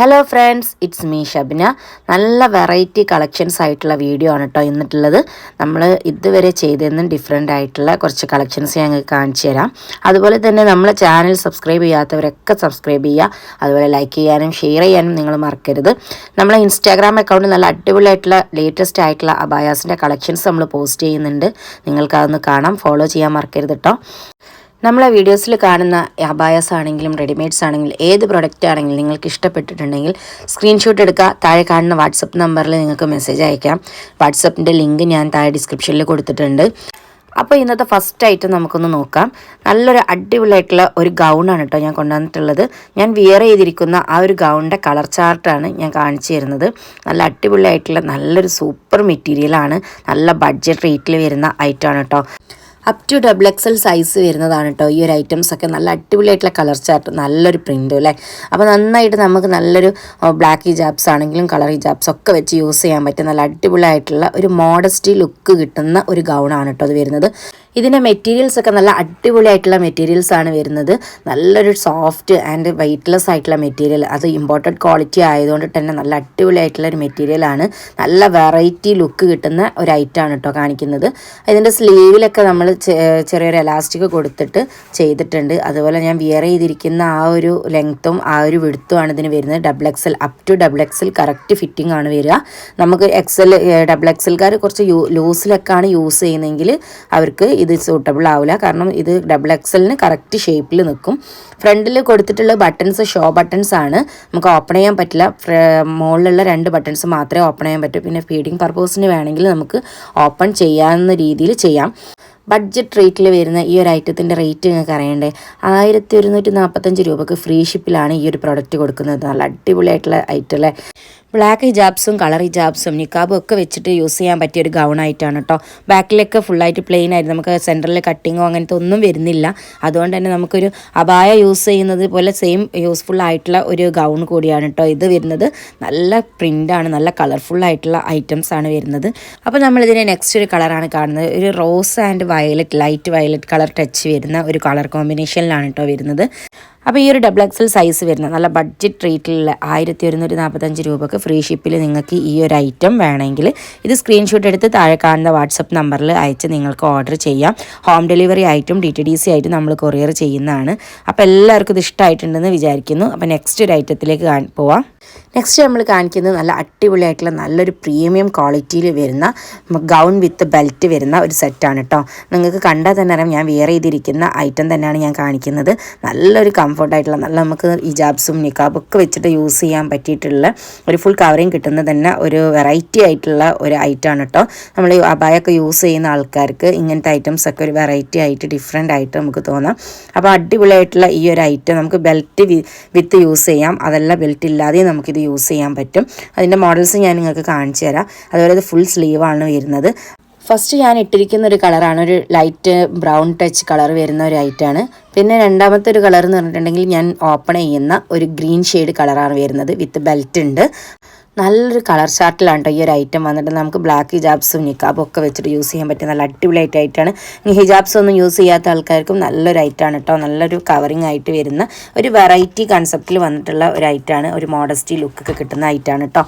Hello friends, it's me Shabna. നല്ല variety collections ആയിട്ടുള്ള video ആണ് കേട്ടോ ഇന്നിട്ടുള്ളത്. നമ്മൾ ഇതുവരെ ചെയ്തതെന്നും ഡിഫറെൻ്റ് ആയിട്ടുള്ള കുറച്ച് കളക്ഷൻസ് ഞങ്ങൾക്ക് കാണിച്ചു തരാം. അതുപോലെ തന്നെ നമ്മളെ ചാനൽ സബ്സ്ക്രൈബ് ചെയ്യാത്തവരൊക്കെ സബ്സ്ക്രൈബ് ചെയ്യുക. അതുപോലെ ലൈക്ക് ചെയ്യാനും ഷെയർ ചെയ്യാനും നിങ്ങൾ മറക്കരുത്. നമ്മളെ ഇൻസ്റ്റാഗ്രാം അക്കൗണ്ടിൽ നല്ല അടിപൊളിയായിട്ടുള്ള ലേറ്റസ്റ്റ് ആയിട്ടുള്ള അബായാസിൻ്റെ കളക്ഷൻസ് നമ്മൾ പോസ്റ്റ് ചെയ്യുന്നുണ്ട്. നിങ്ങൾക്ക് അതൊന്ന് കാണാം, ഫോളോ ചെയ്യാൻ മറക്കരുത് കേട്ടോ. നമ്മളെ വീഡിയോസിൽ കാണുന്ന അബായാസ് ആണെങ്കിലും റെഡിമെയ്ഡ്സ് ആണെങ്കിലും ഏത് പ്രൊഡക്റ്റ് ആണെങ്കിലും നിങ്ങൾക്ക് ഇഷ്ടപ്പെട്ടിട്ടുണ്ടെങ്കിൽ സ്ക്രീൻഷോട്ട് എടുക്കുക. താഴെ കാണുന്ന വാട്സപ്പ് നമ്പറിൽ നിങ്ങൾക്ക് മെസ്സേജ് അയക്കാം. വാട്സപ്പിൻ്റെ ലിങ്ക് ഞാൻ താഴെ ഡിസ്ക്രിപ്ഷനിൽ കൊടുത്തിട്ടുണ്ട്. അപ്പോൾ ഇന്നത്തെ ഫസ്റ്റ് ഐറ്റം നമുക്കൊന്ന് നോക്കാം. നല്ലൊരു അടിപൊളിയായിട്ടുള്ള ഒരു ഗൗണാണ് കേട്ടോ ഞാൻ കൊണ്ടുവന്നിട്ടുള്ളത്. ഞാൻ വിയർ ചെയ്തിരിക്കുന്ന ആ ഒരു ഗൗണിൻ്റെ കളർ ചാർട്ടാണ് ഞാൻ കാണിച്ചു തരുന്നത്. നല്ല അടിപൊളിയായിട്ടുള്ള നല്ലൊരു സൂപ്പർ മെറ്റീരിയലാണ്. നല്ല ബഡ്ജറ്റ് റേറ്റിൽ വരുന്ന ഐറ്റമാണ് കേട്ടോ. അപ് ടു XXL സൈസ് വരുന്നതാണ് കേട്ടോ ഈ ഒരു ഐറ്റംസ് ഒക്കെ. നല്ല അടിപൊളിയായിട്ടുള്ള കളർ ചാർട്ട്, നല്ലൊരു പ്രിൻറ്റും അല്ലേ. അപ്പോൾ നന്നായിട്ട് നമുക്ക് നല്ലൊരു ബ്ലാക്ക് ഹിജാബ്സ് ആണെങ്കിലും കളർ ഹിജാബ്സ് ഒക്കെ വെച്ച് യൂസ് ചെയ്യാൻ പറ്റും. നല്ല അടിപൊളിയായിട്ടുള്ള ഒരു മോഡസ്റ്റി ലുക്ക് കിട്ടുന്ന ഒരു ഗൗണാണ് കേട്ടോ അത് വരുന്നത്. ഇതിൻ്റെ മെറ്റീരിയൽസ് ഒക്കെ നല്ല അടിപൊളിയായിട്ടുള്ള മെറ്റീരിയൽസ് ആണ് വരുന്നത്. നല്ലൊരു സോഫ്റ്റ് ആൻഡ് വെയ്റ്റ്ലെസ് ആയിട്ടുള്ള മെറ്റീരിയൽ, അത് ഇമ്പോർട്ടഡ് ക്വാളിറ്റി ആയതുകൊണ്ട് തന്നെ നല്ല അടിപൊളിയായിട്ടുള്ള ഒരു മെറ്റീരിയലാണ്. നല്ല വെറൈറ്റി ലുക്ക് കിട്ടുന്ന ഒരു ഐറ്റമാണ് കേട്ടോ കാണിക്കുന്നത്. ഇതിൻ്റെ സ്ലീവിലൊക്കെ നമ്മൾ ചെറിയൊരു എലാസ്റ്റിക് കൊടുത്തിട്ട് ചെയ്തിട്ടുണ്ട്. അതുപോലെ ഞാൻ വിയർ ചെയ്തിരിക്കുന്ന ആ ഒരു ലെങ്ത്തും ആ ഒരു വിടുത്തുമാണ് ഇതിന് വരുന്നത്. XXL up to XXL correct fitting ആണ് വരിക. നമുക്ക് XXLക്കാർ കുറച്ച് ലൂസിലൊക്കെയാണ് യൂസ് ചെയ്യുന്നതെങ്കിൽ അവർക്ക് ഇത് സൂട്ടബിൾ ആവില്ല. കാരണം ഇത് XXLന് കറക്റ്റ് ഷേപ്പിൽ നിൽക്കും. ഫ്രണ്ടിൽ കൊടുത്തിട്ടുള്ള ബട്ടൺസ് ഷോ ബട്ടൺസ് ആണ്, നമുക്ക് ഓപ്പൺ ചെയ്യാൻ പറ്റില്ല. മുകളിലുള്ള 2 ബട്ടൺസ് മാത്രമേ ഓപ്പൺ ചെയ്യാൻ പറ്റൂ. പിന്നെ ഫീഡിങ് പർപ്പസിന് വേണമെങ്കിൽ നമുക്ക് ഓപ്പൺ ചെയ്യാവുന്ന രീതിയിൽ ചെയ്യാം. ബഡ്ജറ്റ് റേറ്റിൽ വരുന്ന ഈ ഒരു ഐറ്റത്തിൻ്റെ റേറ്റ് നിങ്ങൾക്ക് അറിയണ്ടേ? 1145 രൂപക്ക് ഫ്രീ ഷിപ്പിലാണ് ഈ ഒരു പ്രൊഡക്റ്റ് കൊടുക്കുന്നത്. നല്ല അടിപൊളിയായിട്ടുള്ള ഐറ്റല്ലേ. ബ്ലാക്ക് ഹിജാബ്സും കളർ ഹിജാബ്സും നിക്കാബും ഒക്കെ വെച്ചിട്ട് യൂസ് ചെയ്യാൻ പറ്റിയ ഒരു ഗൗണായിട്ടാണ് കേട്ടോ. ബാക്കിലൊക്കെ ഫുള്ളായിട്ട് പ്ലെയിൻ ആയിട്ട് നമുക്ക് സെൻറ്ററിൽ കട്ടിങ്ങോ അങ്ങനത്തെ ഒന്നും വരുന്നില്ല. അതുകൊണ്ട് തന്നെ നമുക്കൊരു അബായ യൂസ് ചെയ്യുന്നത് പോലെ സെയിം യൂസ്ഫുൾ ആയിട്ടുള്ള ഒരു ഗൗൺ കൂടിയാണ് കേട്ടോ ഇത് വരുന്നത്. നല്ല പ്രിൻ്റാണ്, നല്ല കളർഫുൾ ആയിട്ടുള്ള ഐറ്റംസ് ആണ് വരുന്നത്. അപ്പോൾ നമ്മളിതിനെ നെക്സ്റ്റ് ഒരു കളറാണ് കാണുന്നത്. ഒരു rose and violet, light violet colour touch വരുന്ന ഒരു കളർ കോമ്പിനേഷനിലാണ് കേട്ടോ വരുന്നത്. അപ്പോൾ ഈ ഒരു XXL സൈസ് വരുന്ന നല്ല ബഡ്ജറ്റ് റേറ്റിലുള്ള 1145 രൂപക്ക് ഫ്രീ ഷിപ്പിൽ നിങ്ങൾക്ക് ഈ ഒരു ഐറ്റം വേണമെങ്കിൽ ഇത് സ്ക്രീൻഷോട്ട് എടുത്ത് താഴെ കാണുന്ന വാട്സപ്പ് നമ്പറിൽ അയച്ച് നിങ്ങൾക്ക് ഓർഡർ ചെയ്യാം. ഹോം ഡെലിവറി ആയിട്ടും DTDC ആയിട്ടും നമ്മൾ കൊറിയർ ചെയ്യുന്നതാണ്. അപ്പോൾ എല്ലാവർക്കും ഇത് ഇഷ്ടമായിട്ടുണ്ടെന്ന് വിചാരിക്കുന്നു. അപ്പോൾ നെക്സ്റ്റ് ഒരു ഐറ്റത്തിലേക്ക് പോവാം. നെക്സ്റ്റ് നമ്മൾ കാണിക്കുന്നത് നല്ല അടിപൊളിയായിട്ടുള്ള നല്ലൊരു പ്രീമിയം ക്വാളിറ്റിയിൽ വരുന്ന ഗൗൺ വിത്ത് ബെൽറ്റ് വരുന്ന ഒരു സെറ്റാണ് കേട്ടോ. നിങ്ങൾക്ക് കണ്ടാൽ തന്നെ അറിയാം ഞാൻ വിയർ ചെയ്തിരിക്കുന്ന ഐറ്റം തന്നെയാണ് ഞാൻ കാണിക്കുന്നത്. നല്ലൊരു കംഫർട്ടായിട്ടുള്ള, നല്ല നമുക്ക് ഹിജാബ്സും നിക്കാബും ഒക്കെ വെച്ചിട്ട് യൂസ് ചെയ്യാൻ പറ്റിയിട്ടുള്ള ഒരു ഫുൾ കവറിങ് കിട്ടുന്ന തന്നെ ഒരു വെറൈറ്റി ആയിട്ടുള്ള ഒരു ഐറ്റമാണ് കേട്ടോ. നമ്മൾ അബായൊക്കെ യൂസ് ചെയ്യുന്ന ആൾക്കാർക്ക് ഇങ്ങനത്തെ ഐറ്റംസ് ഒക്കെ ഒരു വെറൈറ്റി ആയിട്ട് ഡിഫറെൻ്റ് ആയിട്ട് നമുക്ക് തോന്നാം. അപ്പോൾ അടിപൊളിയായിട്ടുള്ള ഈ ഒരു ഐറ്റം നമുക്ക് ബെൽറ്റ് വിത്ത് യൂസ് ചെയ്യാം, അതല്ല ബെൽറ്റ് ഇല്ലാതെ നമുക്കിത് യൂസ് ചെയ്യാൻ പറ്റും. അതിൻ്റെ മോഡൽസ് ഞാൻ നിങ്ങൾക്ക് കാണിച്ചു തരാം. അതുപോലെ ഇത് ഫുൾ സ്ലീവാണ് വരുന്നത്. ഫസ്റ്റ് ഞാൻ ഇട്ടിരിക്കുന്ന ഒരു കളറാണ് ഒരു ലൈറ്റ് ബ്രൗൺ ടച്ച് കളർ വരുന്ന ഒരു ഐറ്റമാണ്. പിന്നെ രണ്ടാമത്തെ ഒരു കളർ എന്ന് പറഞ്ഞിട്ടുണ്ടെങ്കിൽ ഞാൻ ഓപ്പൺ ചെയ്യുന്ന ഒരു ഗ്രീൻ ഷെയ്ഡ് കളറാണ് വരുന്നത്. വിത്ത് ബെൽറ്റ് ഉണ്ട്. നല്ലൊരു കളർ ചാർട്ടിലാണ് കേട്ടോ ഈ ഒരു ഐറ്റം വന്നിട്ട്. നമുക്ക് ബ്ലാക്ക് ഹിജാബ്സും നിക്കാബും ഒക്കെ വെച്ചിട്ട് യൂസ് ചെയ്യാൻ പറ്റിയ നല്ല അടിപൊളിയായിട്ട് ഐറ്റമാണ്. ഈ ഹിജാബ്സ് ഒന്നും യൂസ് ചെയ്യാത്ത ആൾക്കാർക്കും നല്ലൊരു ഐറ്റമാണ് കേട്ടോ. നല്ലൊരു കവറിങ് ആയിട്ട് വരുന്ന ഒരു വെറൈറ്റി കൺസെപ്റ്റിൽ വന്നിട്ടുള്ള ഒരു ഐറ്റമാണ്. ഒരു മോഡസ്റ്റി ലുക്കൊക്കെ കിട്ടുന്ന ഐറ്റമാണ് കേട്ടോ.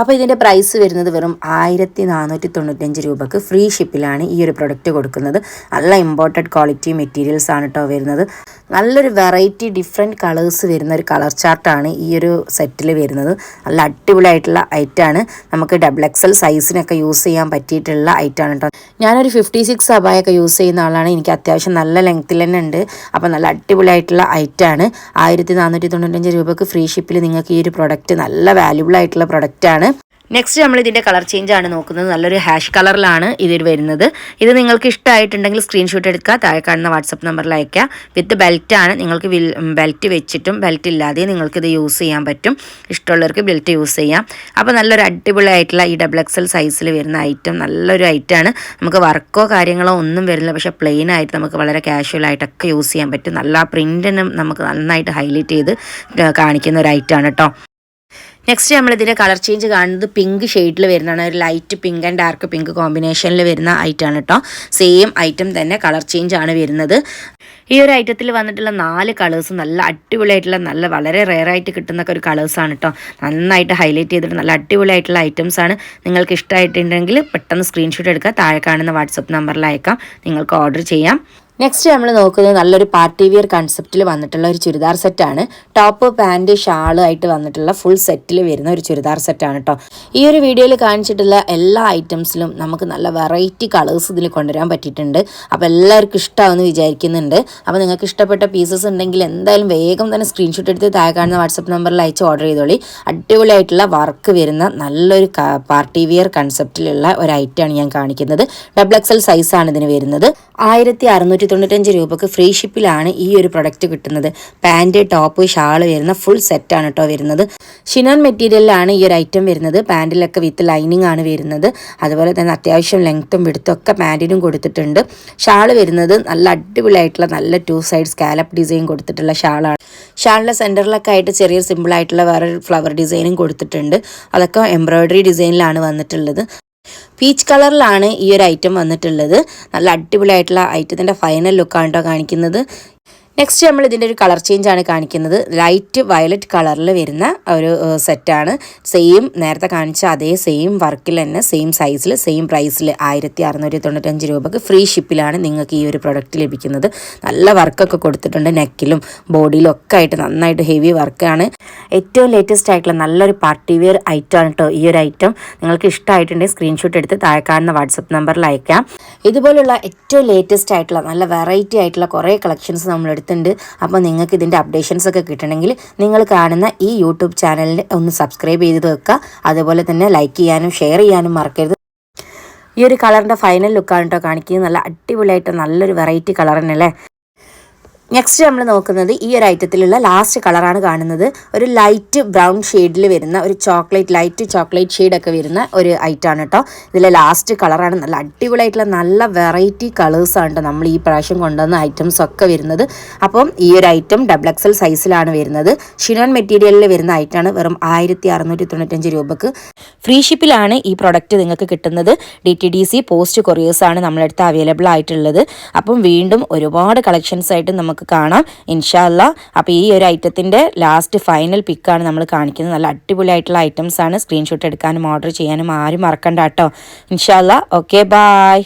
അപ്പോൾ ഇതിൻ്റെ പ്രൈസ് വരുന്നത് വെറും 1495 രൂപക്ക് ഫ്രീ ഷിപ്പിലാണ് ഈ ഒരു പ്രൊഡക്റ്റ് കൊടുക്കുന്നത്. നല്ല ഇമ്പോർട്ടഡ് ക്വാളിറ്റി മെറ്റീരിയൽസ് ആണ് കേട്ടോ വരുന്നത്. നല്ലൊരു വെറൈറ്റി ഡിഫറെൻറ്റ് കളേഴ്സ് വരുന്ന ഒരു കളർ ചാർട്ടാണ് ഈ ഒരു സെറ്റിൽ വരുന്നത്. നല്ല അടിപൊളിയായിട്ടുള്ള ഐറ്റമാണ്. നമുക്ക് XXL സൈസിനൊക്കെ യൂസ് ചെയ്യാൻ പറ്റിയിട്ടുള്ള ഐറ്റമാണ് കേട്ടോ. ഞാനൊരു 56 അബായൊക്കെ യൂസ് ചെയ്യുന്ന ആളാണ്. എനിക്ക് അത്യാവശ്യം നല്ല ലെങ്ത്തിൽ തന്നെ ഉണ്ട്. അപ്പോൾ നല്ല അടിപൊളിയായിട്ടുള്ള ഐറ്റമാണ്. 1495 രൂപക്ക് ഫ്രീ ഷിപ്പിൽ നിങ്ങൾക്ക് ഈ ഒരു പ്രൊഡക്റ്റ് നല്ല വാല്യുബിൾ ആയിട്ടുള്ള പ്രൊഡക്റ്റാണ്. നെക്സ്റ്റ് നമ്മൾ ഇതിൻ്റെ കളർ ചേഞ്ച് ആണ് നോക്കുന്നത്. നല്ലൊരു ഹാഷ് കളറിലാണ് ഇതിൽ വരുന്നത്. ഇത് നിങ്ങൾക്ക് ഇഷ്ടമായിട്ടുണ്ടെങ്കിൽ സ്ക്രീൻഷോട്ട് എടുക്കുക, താഴെ കാണുന്ന വാട്സപ്പ് നമ്പറിൽ അയക്കുക. വിത്ത് ബെൽറ്റ് ആണ്. നിങ്ങൾക്ക് ബെൽറ്റ് വെച്ചിട്ടും ബെൽറ്റ് ഇല്ലാതെ നിങ്ങൾക്കിത് യൂസ് ചെയ്യാൻ പറ്റും. ഇഷ്ടമുള്ളവർക്ക് ബെൽറ്റ് യൂസ് ചെയ്യാം. അപ്പോൾ നല്ലൊരു അടിപൊളിയായിട്ടുള്ള ഈ XXL സൈസിൽ വരുന്ന ഐറ്റം നല്ലൊരു ഐറ്റമാണ്. നമുക്ക് വർക്കോ കാര്യങ്ങളോ ഒന്നും വരില്ല. പക്ഷേ പ്ലെയിൻ ആയിട്ട് നമുക്ക് വളരെ കാഷ്വൽ ആയിട്ടൊക്കെ യൂസ് ചെയ്യാൻ പറ്റും. നല്ല പ്രിൻറ്റിനും നമുക്ക് നന്നായിട്ട് ഹൈലൈറ്റ് ചെയ്ത് കാണിക്കുന്ന ഒരു ഐറ്റമാണ് കേട്ടോ. നെക്സ്റ്റ് നമ്മളിതിൻ്റെ കളർ ചേഞ്ച് കാണുന്നത് പിങ്ക് ഷെയ്ഡിൽ വരുന്നതാണ്. ഒരു light pink and dark pink കോമ്പിനേഷനിൽ വരുന്ന ഐറ്റമാണ് കേട്ടോ. സെയിം ഐറ്റം തന്നെ കളർ ചേഞ്ച് ആണ് വരുന്നത്. ഈ ഒരു ഐറ്റത്തിൽ വന്നിട്ടുള്ള 4 കളേഴ്സ് നല്ല അടിപൊളിയായിട്ടുള്ള നല്ല വളരെ റെയറായിട്ട് കിട്ടുന്ന ഒരു കളേഴ്സാണ് കേട്ടോ. നന്നായിട്ട് ഹൈലൈറ്റ് ചെയ്തിട്ട് നല്ല അടിപൊളിയായിട്ടുള്ള ഐറ്റംസാണ്. നിങ്ങൾക്ക് ഇഷ്ടമായിട്ടുണ്ടെങ്കിൽ പെട്ടെന്ന് സ്ക്രീൻഷോട്ട് എടുക്കുക, താഴെ കാണുന്ന വാട്സപ്പ് നമ്പറിൽ അയക്കാം, നിങ്ങൾക്ക് ഓർഡർ ചെയ്യാം. നെക്സ്റ്റ് നമ്മൾ നോക്കുന്നത് നല്ലൊരു പാർട്ടി വിയർ കൺസെപ്റ്റിൽ വന്നിട്ടുള്ള ഒരു ചുരിദാർ സെറ്റാണ്. ടോപ്പ് പാൻറ്റ് ഷാള് ആയിട്ട് വന്നിട്ടുള്ള ഫുൾ സെറ്റിൽ വരുന്ന ഒരു ചുരിദാർ സെറ്റാണ് കേട്ടോ. ഈ ഒരു വീഡിയോയിൽ കാണിച്ചിട്ടുള്ള എല്ലാ ഐറ്റംസിലും നമുക്ക് നല്ല വെറൈറ്റി കളേഴ്സ് ഇതിൽ കൊണ്ടുവരാൻ പറ്റിയിട്ടുണ്ട്. അപ്പോൾ എല്ലാവർക്കും ഇഷ്ടമാവുമെന്ന് വിചാരിക്കുന്നുണ്ട്. അപ്പോൾ നിങ്ങൾക്ക് ഇഷ്ടപ്പെട്ട പീസസ് ഉണ്ടെങ്കിൽ എന്തായാലും വേഗം തന്നെ സ്ക്രീൻഷോട്ട് എടുത്ത് താഴെ കാണുന്ന വാട്സപ്പ് നമ്പറിൽ അയച്ച് ഓർഡർ ചെയ്തോളി. അടിപൊളിയായിട്ടുള്ള വർക്ക് വരുന്ന നല്ലൊരു പാർട്ടി വിയർ കൺസെപ്റ്റിലുള്ള ഒരു ഐറ്റമാണ് ഞാൻ കാണിക്കുന്നത്. XXL സൈസാണ് ഇതിന് വരുന്നത്. 1695 രൂപക്ക് ഫ്രീ ഷിപ്പിലാണ് ഈ ഒരു പ്രൊഡക്റ്റ് കിട്ടുന്നത്. പാൻറ്റ് ടോപ്പ് ഷാള് വരുന്ന ഫുൾ സെറ്റാണ് കേട്ടോ വരുന്നത്. ഷിനോൺ മെറ്റീരിയലിലാണ് ഈ ഒരു ഐറ്റം വരുന്നത്. പാൻറ്റിലൊക്കെ വിത്ത് ലൈനിങ് ആണ് വരുന്നത്. അതുപോലെ തന്നെ അത്യാവശ്യം ലെങ്ത്തും വിടുത്തും ഒക്കെ പാൻറ്റിനും കൊടുത്തിട്ടുണ്ട്. ഷാള് വരുന്നത് നല്ല അടിപൊളിയായിട്ടുള്ള നല്ല 2 സൈഡ് സ്കാലപ്പ് ഡിസൈൻ കൊടുത്തിട്ടുള്ള ഷാളാണ്. ഷാളിൻ്റെ സെൻറ്ററിലൊക്കെ ആയിട്ട് ചെറിയൊരു സിമ്പിളായിട്ടുള്ള വേറെ ഫ്ലവർ ഡിസൈനും കൊടുത്തിട്ടുണ്ട്. അതൊക്കെ എംബ്രോയ്ഡറി ഡിസൈനിലാണ് വന്നിട്ടുള്ളത്. പീച്ച് കളറിലാണ് ഈ ഒരു ഐറ്റം വന്നിട്ടുള്ളത്. നല്ല അടിപൊളിയായിട്ടുള്ള ഐറ്റത്തിൻ്റെ ഫൈനൽ ലുക്കാണ് കേട്ടോ കാണിക്കുന്നത്. നെക്സ്റ്റ് നമ്മൾ ഇതിൻ്റെ ഒരു കളർ ചേഞ്ച് ആണ് കാണിക്കുന്നത്. ലൈറ്റ് വയലറ്റ് കളറിൽ വരുന്ന ഒരു സെറ്റാണ്. സെയിം നേരത്തെ കാണിച്ച അതേ സെയിം വർക്കിൽ തന്നെ സെയിം സൈസിൽ സെയിം പ്രൈസിൽ 1695 രൂപക്ക് ഫ്രീ ഷിപ്പിലാണ് നിങ്ങൾക്ക് ഈ ഒരു പ്രൊഡക്റ്റ് ലഭിക്കുന്നത്. നല്ല വർക്കൊക്കെ കൊടുത്തിട്ടുണ്ട്. നെക്കിലും ബോഡിയിലും ഒക്കെ ആയിട്ട് നന്നായിട്ട് ഹെവി വർക്കാണ്. ഏറ്റവും ലേറ്റസ്റ്റ് ആയിട്ടുള്ള നല്ലൊരു പാർട്ടി വെയർ ഐറ്റമാണ് കേട്ടോ ഈ ഒരു ഐറ്റം. നിങ്ങൾക്ക് ഇഷ്ടമായിട്ടുണ്ടെങ്കിൽ സ്ക്രീൻഷോട്ട് എടുത്ത് താഴെ കാണുന്ന വാട്സപ്പ് നമ്പറിൽ അയക്കാം. ഇതുപോലുള്ള ഏറ്റവും ലേറ്റസ്റ്റ് ആയിട്ടുള്ള നല്ല വെറൈറ്റി ആയിട്ടുള്ള കുറേ കളക്ഷൻസ് നമ്മളെടുത്ത് ണ്ട്. അപ്പോൾ നിങ്ങൾക്ക് ഇതിൻ്റെ അപ്ഡേഷൻസ് ഒക്കെ കിട്ടണമെങ്കിൽ നിങ്ങൾ കാണുന്ന ഈ യൂട്യൂബ് ചാനലിൽ ഒന്ന് സബ്സ്ക്രൈബ് ചെയ്ത് വെക്കുക. അതുപോലെ തന്നെ ലൈക്ക് ചെയ്യാനും ഷെയർ ചെയ്യാനും മറക്കരുത്. ഈ ഒരു കളറിൻ്റെ ഫൈനൽ ലുക്കാണ് കേട്ടോ കാണിക്കുന്നത്. നല്ല അടിപൊളിയായിട്ട് നല്ലൊരു വെറൈറ്റി കളർ തന്നെയല്ലേ. നെക്സ്റ്റ് നമ്മൾ നോക്കുന്നത് ഈ ഒരു ഐറ്റത്തിലുള്ള ലാസ്റ്റ് കളറാണ് കാണുന്നത്. ഒരു ലൈറ്റ് ബ്രൗൺ ഷെയ്ഡിൽ വരുന്ന ഒരു ലൈറ്റ് ചോക്ലേറ്റ് ഷെയ്ഡൊക്കെ വരുന്ന ഒരു ഐറ്റമാണ് കേട്ടോ. ഇതിലെ ലാസ്റ്റ് കളറാണ്. നല്ല അടിപൊളിയായിട്ടുള്ള നല്ല വെറൈറ്റി കളേഴ്സാണ് കേട്ടോ നമ്മൾ ഈ പ്രാവശ്യം കൊണ്ടുവന്ന ഐറ്റംസ് ഒക്കെ വരുന്നത്. അപ്പം ഈ ഒരു ഐറ്റം XXL സൈസിലാണ് വരുന്നത്. ഷിനോൺ മെറ്റീരിയലിൽ വരുന്ന ഐറ്റമാണ്. വെറും 1695 രൂപക്ക് ഫ്രീ ഷിപ്പിലാണ് ഈ പ്രൊഡക്റ്റ് നിങ്ങൾക്ക് കിട്ടുന്നത്. DTDC പോസ്റ്റ് കൊറിയേഴ്സാണ് നമ്മളടുത്ത് അവൈലബിൾ ആയിട്ടുള്ളത്. അപ്പം വീണ്ടും ഒരുപാട് കളക്ഷൻസ് ആയിട്ട് നമുക്ക് കാണാം ഇൻഷാ അല്ലാഹ്. അപ്പോൾ ഈ ഒരു ഐറ്റത്തിൻ്റെ ലാസ്റ്റ് ഫൈനൽ പിക്കാണ് നമ്മൾ കാണിക്കുന്നത്. നല്ല അടിപൊളിയായിട്ടുള്ള ഐറ്റംസ് ആണ്. സ്ക്രീൻഷോട്ട് എടുക്കാനും ഓർഡർ ചെയ്യാനും ആരും മറക്കണ്ട കേട്ടോ. ഇൻഷാ അല്ലാഹ്. Okay, by.